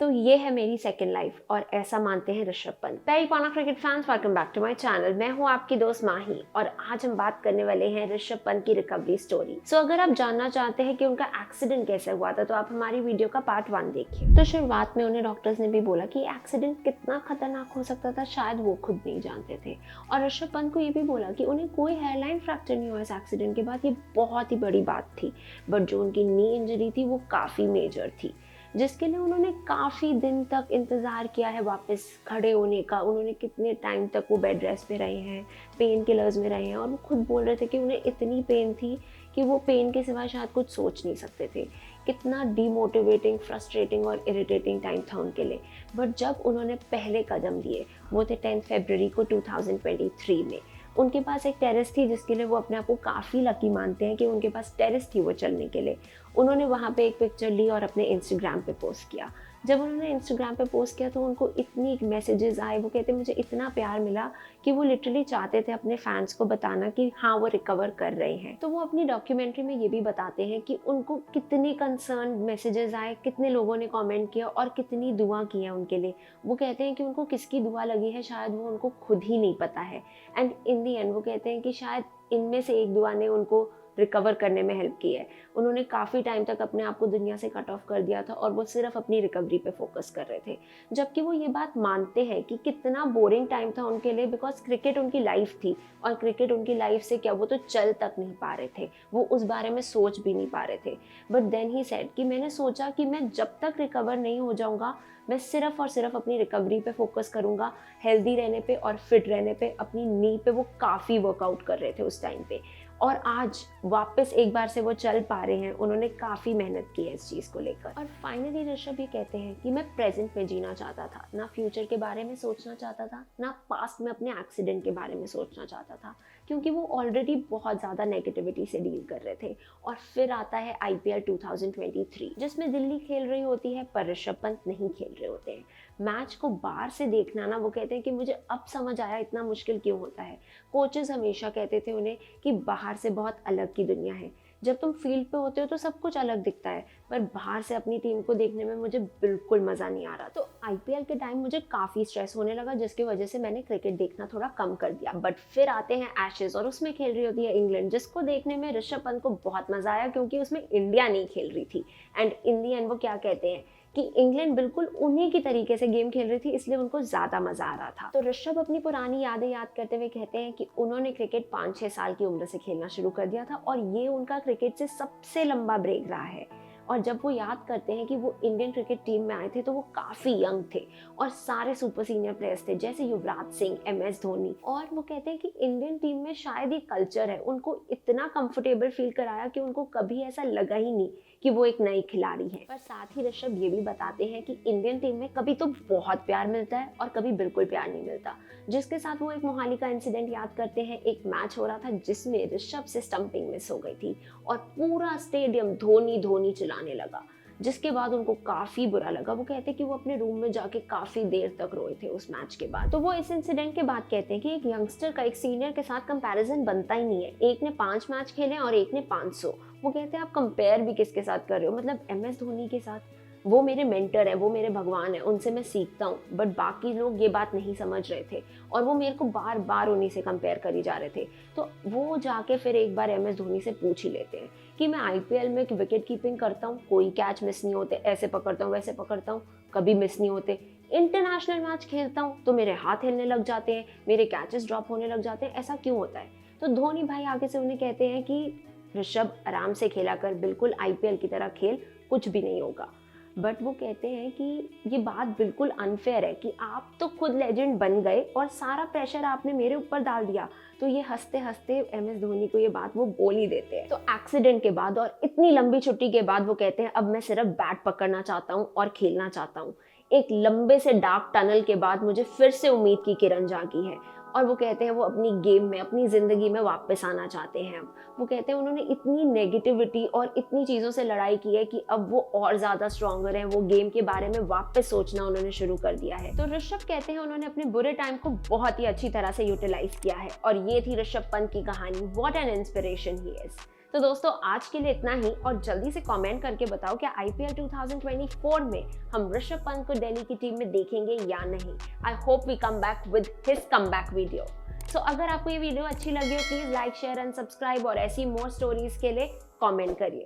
तो ये है मेरी सेकंड लाइफ और ऐसा मानते हैं Rishabh Pant. Very corner cricket fans, welcome back to my channel. मैं हूं आपकी दोस्त माही और आज हम बात करने वाले हैं ऋषभ पंत की रिकवरी स्टोरी। सो अगर आप जानना चाहते हैं कि उनका एक्सीडेंट कैसे हुआ था तो आप हमारी वीडियो का पार्ट 1 देखिए। तो शुरुआत में उन्हें डॉक्टर्स ने भी बोला कि एक्सीडेंट कितना खतरनाक हो सकता था शायद वो खुद नहीं जानते थे, और ऋषभ पंत को ये भी बोला कि उन्हें कोई हेयरलाइन फ्रैक्चर नहीं हुआ इस एक्सीडेंट के बाद। ये बहुत ही बड़ी बात थी, बट जो उनकी नी इंजरी थी वो काफ़ी मेजर थी, जिसके लिए उन्होंने काफ़ी दिन तक इंतज़ार किया है वापस खड़े होने का। उन्होंने कितने टाइम तक वो बेड रेस्ट पे रहे हैं, पेन किलर्स में रहे हैं, और वो खुद बोल रहे थे कि उन्हें इतनी पेन थी कि वो पेन के सिवा शायद कुछ सोच नहीं सकते थे। कितना डीमोटिवेटिंग, फ्रस्ट्रेटिंग और इरिटेटिंग टाइम था उनके लिए। बट जब उन्होंने पहले कदम दिए वो थे 10 फरवरी को 2023 में। उनके पास एक टेरेस थी जिसके लिए वो अपने आप को काफ़ी लकी मानते हैं कि उनके पास टेरेस थी वो चलने के लिए। उन्होंने वहाँ पे एक पिक्चर ली और अपने इंस्टाग्राम पे पोस्ट किया। जब उन्होंने इंस्टाग्राम पे पोस्ट किया तो उनको इतनी मैसेजेस आए, वो कहते मुझे इतना प्यार मिला कि वो लिटरली चाहते थे अपने फैंस को बताना कि हाँ वो रिकवर कर रहे हैं। तो वो अपनी डॉक्यूमेंट्री में ये भी बताते हैं कि उनको कितनी कंसर्न मैसेजेस आए, कितने लोगों ने कमेंट किया और कितनी दुआ की है उनके लिए। वो कहते हैं कि उनको किसकी दुआ लगी है शायद वो उनको खुद ही नहीं पता है, एंड इन दी एंड वो कहते हैं कि शायद इनमें से एक दुआ ने उनको रिकवर करने में हेल्प की है। उन्होंने काफ़ी टाइम तक अपने आप को दुनिया से कट ऑफ कर दिया था और वो सिर्फ अपनी रिकवरी पे फोकस कर रहे थे, जबकि वो ये बात मानते हैं कि कितना बोरिंग टाइम था उनके लिए, बिकॉज क्रिकेट उनकी लाइफ थी और क्रिकेट उनकी लाइफ से क्या वो तो चल तक नहीं पा रहे थे, वो उस बारे में सोच भी नहीं पा रहे थे। बट देन ही सेड कि मैंने सोचा कि मैं जब तक रिकवर नहीं हो जाऊँगा मैं सिर्फ और सिर्फ अपनी रिकवरी पे फोकस करूँगा, हेल्दी रहने पे और फिट रहने पे। अपनी नी पे वो काफ़ी वर्कआउट कर रहे थे उस टाइम पे, और आज वापस एक बार से वो चल पा रहे हैं। उन्होंने काफ़ी मेहनत की है इस चीज़ को लेकर। और फाइनली ऋषभ ये कहते हैं कि मैं प्रेजेंट में जीना चाहता था, ना फ्यूचर के बारे में सोचना चाहता था, ना पास्ट में अपने एक्सीडेंट के बारे में सोचना चाहता था, क्योंकि वो ऑलरेडी बहुत ज़्यादा नेगेटिविटी से डील कर रहे थे। और फिर आता है IPL 2023 जिसमें दिल्ली खेल रही होती है पर ऋषभ पंत नहीं खेल रहे होते हैं। मैच को बाहर से देखना ना, वो कहते हैं कि मुझे अब समझ आया इतना मुश्किल क्यों होता है। कोचेस हमेशा कहते थे उन्हें कि बाहर से बहुत अलग की दुनिया है, जब तुम फील्ड पे होते हो तो सब कुछ अलग दिखता है, पर बाहर से अपनी टीम को देखने में मुझे बिल्कुल मज़ा नहीं आ रहा। तो IPL के टाइम मुझे काफ़ी स्ट्रेस होने लगा, जिसकी वजह से मैंने क्रिकेट देखना थोड़ा कम कर दिया। बट फिर आते हैं एशेज और उसमें खेल रही होती है इंग्लैंड, जिसको देखने में ऋषभ पंत को बहुत मज़ा आया क्योंकि उसमें इंडिया नहीं खेल रही थी। एंड इन दी एंड वो क्या कहते हैं कि इंग्लैंड बिल्कुल उन्हीं की तरीके से गेम खेल रही थी, इसलिए उनको ज़्यादा मज़ा आ रहा था। तो ऋषभ अपनी पुरानी यादें याद करते हुए कहते हैं कि उन्होंने क्रिकेट 5-6 साल की उम्र से खेलना शुरू कर दिया था और ये उनका क्रिकेट से सबसे लंबा ब्रेक रहा है। और जब वो याद करते हैं कि वो इंडियन क्रिकेट टीम में आए थे तो वो काफ़ी यंग थे और सारे सुपर सीनियर प्लेयर्स थे जैसे युवराज सिंह, MS धोनी। और वो कहते हैं कि इंडियन टीम में शायद ये कल्चर है उनको इतना कंफर्टेबल फील कराया कि उनको कभी ऐसा लगा ही नहीं कि वो एक नई खिलाड़ी है। पर साथ ही ऋषभ ये भी बताते हैं कि इंडियन टीम में कभी तो बहुत प्यार मिलता है और कभी बिल्कुल प्यार नहीं मिलता, जिसके साथ वो एक मोहाली का इंसिडेंट याद करते हैं। एक मैच हो रहा था जिसमें ऋषभ से स्टंपिंग मिस हो गई थी और पूरा स्टेडियम धोनी धोनी चिल्लाने लगा, जिसके बाद उनको काफ़ी बुरा लगा। वो कहते हैं कि वो अपने रूम में जाके काफ़ी देर तक रोए थे उस मैच के बाद। तो वो इस इंसिडेंट के बाद कहते हैं कि एक यंगस्टर का एक सीनियर के साथ कंपैरिजन बनता ही नहीं है। एक ने 5 मैच खेले और एक ने 500। वो कहते हैं आप कंपेयर भी किसके साथ कर रहे हो, मतलब MS धोनी के साथ। वो मेरे मेंटर है, वो मेरे भगवान है, उनसे मैं सीखता हूँ। बट बाकी लोग ये बात नहीं समझ रहे थे और वो मेरे को बार बार उन्हीं से कंपेयर करी जा रहे थे। तो वो जाके फिर एक बार MS धोनी से पूछ ही लेते हैं कि मैं IPL में विकेट कीपिंग करता हूँ, कोई कैच मिस नहीं होते, ऐसे पकड़ता हूँ वैसे पकड़ता हूँ, कभी मिस नहीं होते। इंटरनेशनल मैच खेलता हूँ तो मेरे हाथ हिलने लग जाते हैं, मेरे कैचेस ड्रॉप होने लग जाते हैं, ऐसा क्यों होता है। तो धोनी भाई आगे से उन्हें कहते हैं कि ऋषभ आराम से खेला कर, बिल्कुल IPL की तरह खेल, कुछ भी नहीं होगा। बट वो कहते हैं कि ये बात बिल्कुल अनफेयर है कि आप तो खुद लेजेंड बन गए और सारा प्रेशर आपने मेरे ऊपर डाल दिया। तो ये हंसते हंसते MS धोनी को ये बात वो बोल ही देते हैं। तो एक्सीडेंट के बाद और इतनी लंबी छुट्टी के बाद वो कहते हैं अब मैं सिर्फ बैट पकड़ना चाहता हूँ और खेलना चाहता हूँ। एक लंबे से डार्क टनल के बाद मुझे फिर से उम्मीद की किरण जागी है और वो कहते हैं वो अपनी गेम में, अपनी ज़िंदगी में वापस आना चाहते हैं। अब वो कहते हैं उन्होंने इतनी नेगेटिविटी और इतनी चीज़ों से लड़ाई की है कि अब वो और ज़्यादा स्ट्रॉन्गर हैं। वो गेम के बारे में वापस सोचना उन्होंने शुरू कर दिया है। तो ऋषभ कहते हैं उन्होंने अपने बुरे टाइम को बहुत ही अच्छी तरह से यूटिलाइज किया है और ये थी ऋषभ पंत की कहानी। What an inspiration he is. तो दोस्तों आज के लिए इतना ही, और जल्दी से कमेंट करके बताओ कि आईपीएल 2024 में हम ऋषभ पंत को दिल्ली की टीम में देखेंगे या नहीं। I hope we come back with his come back video. So अगर आपको ये वीडियो अच्छी लगी हो please like share and subscribe, और ऐसी मोर स्टोरीज के लिए कमेंट करिए।